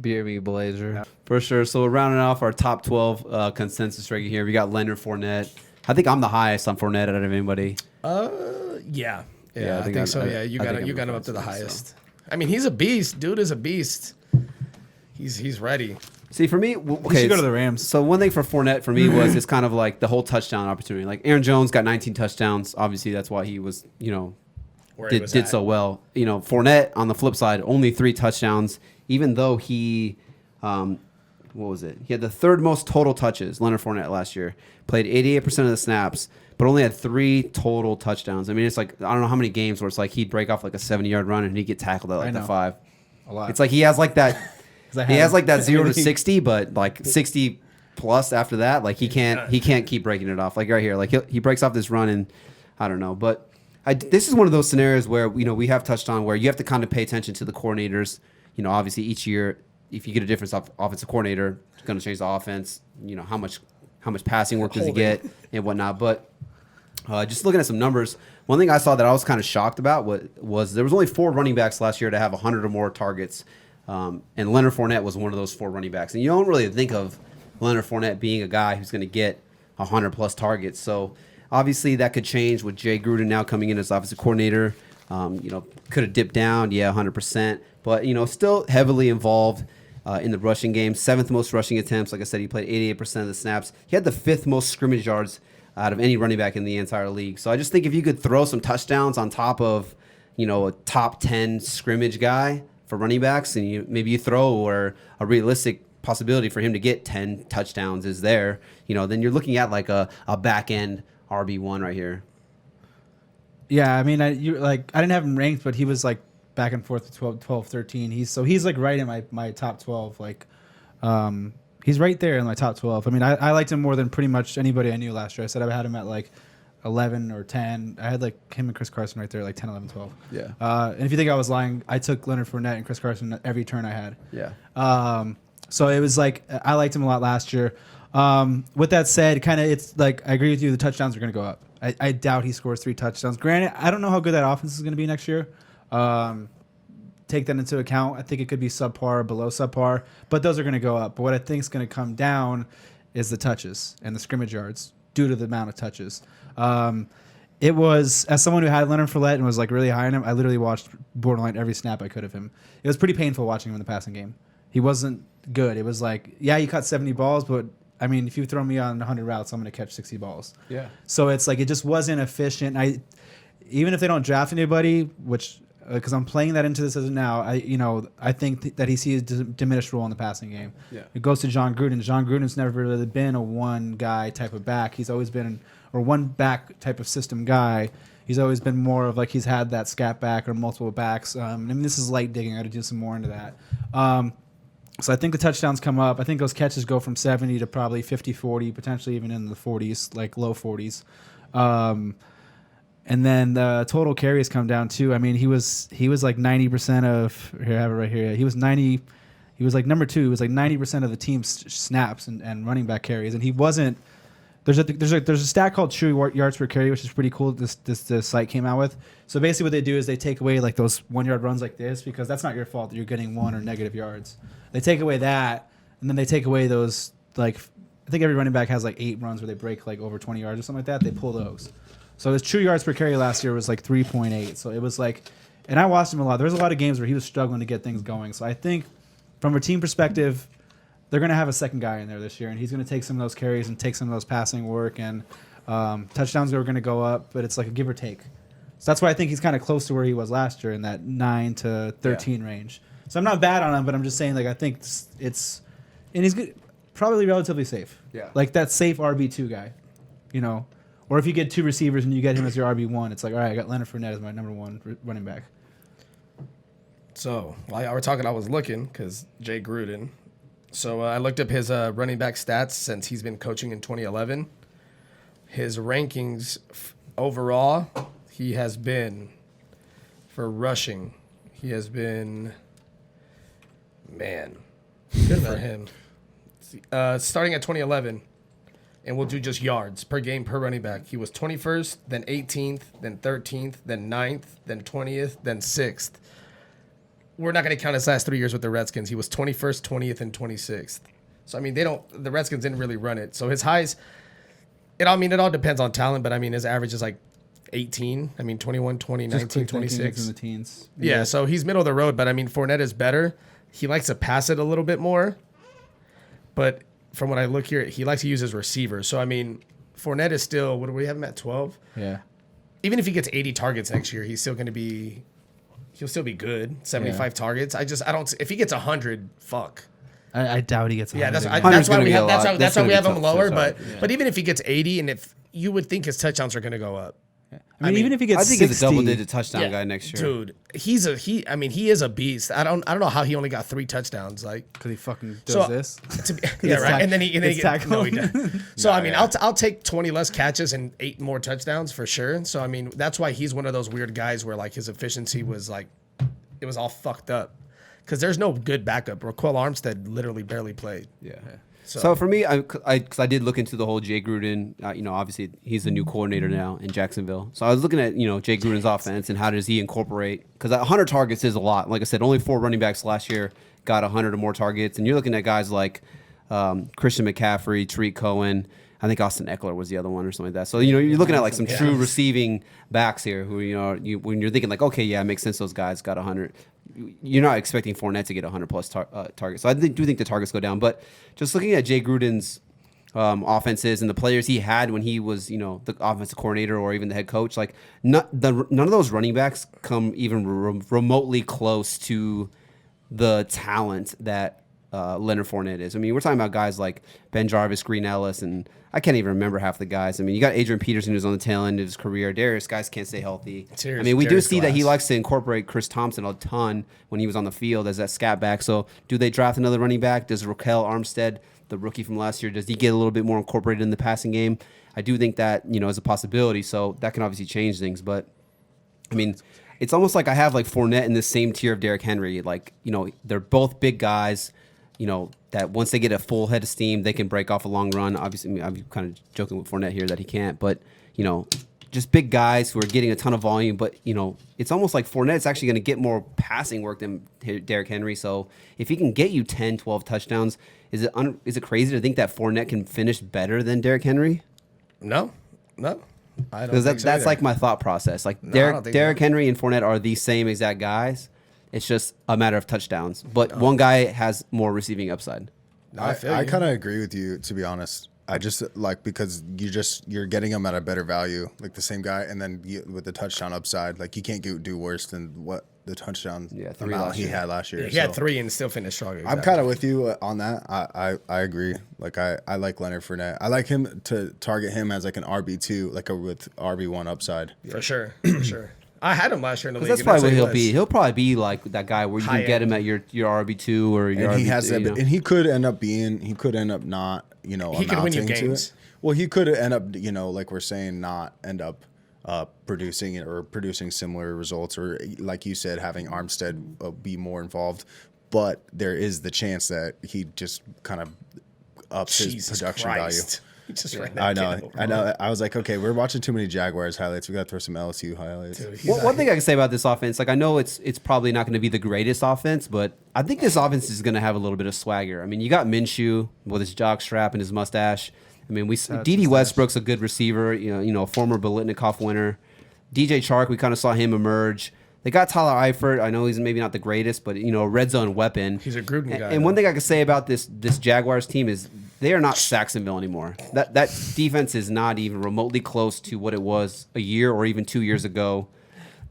BRB Blazer. For sure. So we're rounding off our top 12 consensus right here. We got Leonard Fournette. I think I'm the highest on Fournette out of anybody. Yeah. Yeah, I think so. Yeah, you got him up to the highest. I mean, he's a beast. Dude is a beast. He's ready. See, for me, He should go to the Rams. So one thing for Fournette for me was it's kind of like the whole touchdown opportunity. Like Aaron Jones got 19 touchdowns. Obviously, that's why he was, did so well. Fournette on the flip side, only 3 touchdowns. Even though he, what was it? He had the third most total touches. Leonard Fournette last year played 88% of the snaps, but only had 3 total touchdowns. I mean, it's like I don't know how many games where it's like he'd break off like a 70-yard run and he'd get tackled at like the 5. A lot. It's like he has like that. He has like that 0 to 60, but like 60 plus after that, like he can't keep breaking it off. Like right here, like he breaks off this run and I don't know, but this is one of those scenarios where we have touched on where you have to kind of pay attention to the coordinators. Obviously each year, if you get a different offensive coordinator, it's going to change the offense. How much passing work does he get and whatnot. But just looking at some numbers, one thing I saw that I was kind of shocked about was there was only 4 running backs last year to have 100 or more targets. And Leonard Fournette was one of those 4 running backs. And you don't really think of Leonard Fournette being a guy who's going to get 100-plus targets. So, obviously, that could change with Jay Gruden now coming in as offensive coordinator. Could have dipped down, 100%. But, still heavily involved in the rushing game. 7th most rushing attempts. Like I said, he played 88% of the snaps. He had the 5th most scrimmage yards out of any running back in the entire league. So, I just think if you could throw some touchdowns on top of, a top 10 scrimmage guy for running backs, and maybe you throw or a realistic possibility for him to get 10 touchdowns is there, then you're looking at like a back end RB1 right here. Yeah, I mean, I didn't have him ranked, but he was like back and forth to 12, 13. He's like right in my top 12. Like, he's right there in my top 12. I mean, I liked him more than pretty much anybody I knew last year. I said I had him at like 11 or 10. I had like him and Chris Carson right there, like 10, 11, 12. Yeah. And if you think I was lying, I took Leonard Fournette and Chris Carson every turn I had. Yeah. So it was like I liked him a lot last year. With that said, kind of it's like I agree with you. The touchdowns are going to go up. I doubt he scores 3 touchdowns. Granted, I don't know how good that offense is going to be next year. Take that into account. I think it could be subpar or below subpar, but those are going to go up. But what I think is going to come down is the touches and the scrimmage yards due to the amount of touches. It was, as someone who had Leonard Fournette and was like really high on him, I literally watched borderline every snap I could of him. It was pretty painful watching him in the passing game. He wasn't good. It was like, yeah, he caught 70 balls, but I mean, if you throw me on 100 routes, I'm going to catch 60 balls. Yeah. So it's like it just wasn't efficient. Even if they don't draft anybody, which because I'm playing that into this as of now, I think that he sees a diminished role in the passing game. Yeah. It goes to John Gruden. John Gruden's never really been a one guy type of back. He's always been or one back type of system guy. He's always been more of like he's had that scat back or multiple backs. I mean, this is light digging. I got to do some more into that. So I think the touchdowns come up. I think those catches go from 70 to probably 50, 40, potentially even in the 40s, like low 40s. And then the total carries come down too. I mean, he was like 90% of here. I have it right here. He was like number 2. He was like 90% of the team's snaps and running back carries, and he wasn't. There's a stat called true yards per carry, which is pretty cool. This site came out with. So basically, what they do is they take away like those 1 yard runs like this because that's not your fault that you're getting 1 or negative yards. They take away that, and then they take away those like I think every running back has like 8 runs where they break like over 20 yards or something like that. They pull those. So his true yards per carry last year was like 3.8. So it was like, and I watched him a lot. There was a lot of games where he was struggling to get things going. So I think from a team perspective, they're going to have a second guy in there this year, and he's going to take some of those carries and take some of those passing work, and touchdowns are going to go up, but it's like a give or take. So that's why I think he's kind of close to where he was last year in that 9 to 13 range. So I'm not bad on him, but I'm just saying like I think it's and he's good, probably relatively safe. Yeah. Like that safe RB2 guy, Or if you get 2 receivers and you get him as your RB1, it's like, all right, I got Leonard Fournette as my number 1 running back. So while y'all were talking, I was looking because Jay Gruden. So I looked up his running back stats since he's been coaching in 2011. His rankings overall, he has been, for rushing, he has been, man, good for him. Starting at 2011. And we'll do just yards per game per running back. He was 21st, then 18th, then 13th, then 9th, then 20th, then 6th. we're not going to count his last 3 years with the Redskins. He was 21st, 20th, and 26th. So, I mean, the Redskins didn't really run it. So his highs, it all depends on talent, but I mean, his average is like 18. I mean, 21, 20, 19, 26. In the teens. Yeah, so he's middle of the road, but I mean, Fournette is better. He likes to pass it a little bit more. But from what I look here, he likes to use his receivers. So, I mean, Fournette is still, what do we have him at, 12? Yeah. Even if he gets 80 targets next year, he'll still be good. 75 targets. If he gets 100, fuck. I doubt he gets 100. Yeah, that's why we have him lower. But even if he gets 80, and if you would think his touchdowns are going to go up. I mean, even if he gets 60, he's a double-digit touchdown guy next year. Dude, he is a beast. I don't know how he only got 3 touchdowns. Like, because he fucking does this. Right. And then he tackled. No, he did. So I mean, I'll take 20 less catches and 8 more touchdowns for sure. So I mean, that's why he's one of those weird guys where like his efficiency was like, it was all fucked up. Because there's no good backup. Raquel Armstead literally barely played. Yeah. So for me, because I did look into the whole Jay Gruden. Obviously he's the new coordinator now in Jacksonville. So I was looking at Jay Gruden's offense and how does he incorporate? Because 100 targets is a lot. Like I said, only 4 running backs last year got 100 or more targets, and you're looking at guys like Christian McCaffrey, Tariq Cohen. I think Austin Eckler was the other one or something like that. So you're looking at like some true receiving backs here who when you're thinking like, okay, yeah, it makes sense those guys got 100. You're not expecting Fournette to get 100 plus targets. So I do think the targets go down. But just looking at Jay Gruden's offenses and the players he had when he was the offensive coordinator or even the head coach, like none of those running backs come even remotely close to the talent that Leonard Fournette is. I mean, we're talking about guys like Ben Jarvis, Green Ellis, and I can't even remember half the guys. I mean, you got Adrian Peterson who's on the tail end of his career. Darius guys can't stay healthy. I mean, we do see that he likes to incorporate Chris Thompson a ton when he was on the field as that scat back. So do they draft another running back? Does Raquel Armstead, the rookie from last year, does he get a little bit more incorporated in the passing game? I do think that, is a possibility. So that can obviously change things. But, I mean, it's almost like I have like Fournette in the same tier of Derrick Henry. Like, they're both big guys. That once they get a full head of steam, they can break off a long run. Obviously, I'm kind of joking with Fournette here that he can't, but, just big guys who are getting a ton of volume. But, it's almost like Fournette's actually going to get more passing work than Derrick Henry. So if he can get you 10, 12 touchdowns, is it crazy to think that Fournette can finish better than Derrick Henry? No. I don't Because that's like my thought process. Like Derrick Henry and Fournette are the same exact guys. It's just a matter of touchdowns. But one guy has more receiving upside. I kind of agree with you, to be honest. I just because you're getting him at a better value, like the same guy, and then with the touchdown upside, like you can't do worse than what the touchdown amount he had last year. Yeah, he had 3 and still finished strong. Exactly. I'm kind of with you on that. I agree. Like I like Leonard Fournette. I like him to target him as like an RB2, like with RB1 upside. For sure. For sure. I had him last year in the league. That's probably what he'll be. He'll probably be like that guy where you can get him at your RB2 or your and RB2. He has that, and he could end up not, he could win you games. Well, he could end up, like we're saying, not end up producing similar results, or like you said, having Armstead be more involved. But there is the chance that he just kind of ups his production value. I know. I was like, okay, we're watching too many Jaguars highlights. We got to throw some LSU highlights. Dude, one thing I can say about this offense, like I know it's probably not going to be the greatest offense, but I think this offense is going to have a little bit of swagger. I mean, you got Minshew with his jock strap and his mustache. I mean, D.D. Westbrook's a good receiver, a former Biletnikoff winner. DJ Chark, we kind of saw him emerge. They got Tyler Eifert. I know he's maybe not the greatest, but a red zone weapon. He's a Gruden guy. And one thing I can say about this Jaguars team is they are not Saxonville anymore. That defense is not even remotely close to what it was a year or even 2 years ago.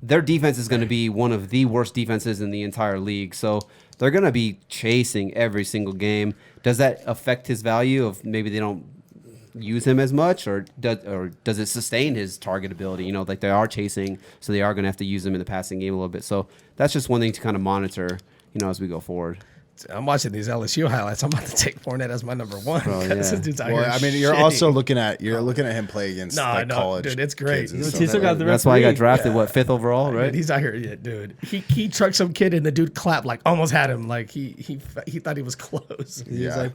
Their defense is going to be one of the worst defenses in the entire league. So they're going to be chasing every single game. Does that affect his value of maybe they don't use him as much, or does it sustain his target ability? Like they are chasing, so they are going to have to use him in the passing game a little bit. So that's just one thing to kind of monitor, as we go forward. I'm watching these LSU highlights. I'm about to take Fournette as my number 1. Bro, yeah. Well, I mean, you're also looking at him play against college. Dude, it's great. That's why I got drafted. What, 5th overall, right? Dude, he's out here, dude. He trucked some kid and the dude clapped, like almost had him. Like he thought he was close. He's like,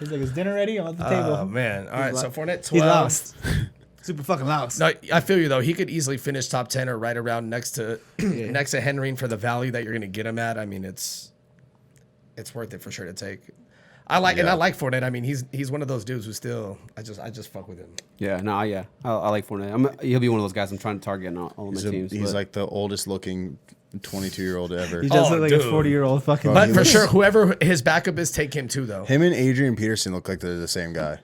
is dinner ready? I'm at the table. Oh man! All right, so Fournette 12. He lost. Super fucking loud. No, I feel you though. He could easily finish top 10 or right around next to next to Henry for the value that you're going to get him at. I mean, it's worth it for sure to take. I like Fournette. I mean, he's one of those dudes who still I just fuck with him. Yeah, no, yeah, I like Fournette. He'll be one of those guys I'm trying to target in all of my teams. He's like the oldest looking 22-year-old ever. He does look like a 40-year-old fucking. But for sure, whoever his backup is, take him too though. Him and Adrian Peterson look like they're the same guy.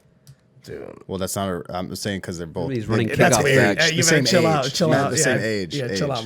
Dude. Well, that's not. I'm saying because they're both. He's running That's kickoff weird. back. Hey, you man, chill out. The same age. Yeah, chill out, Mike.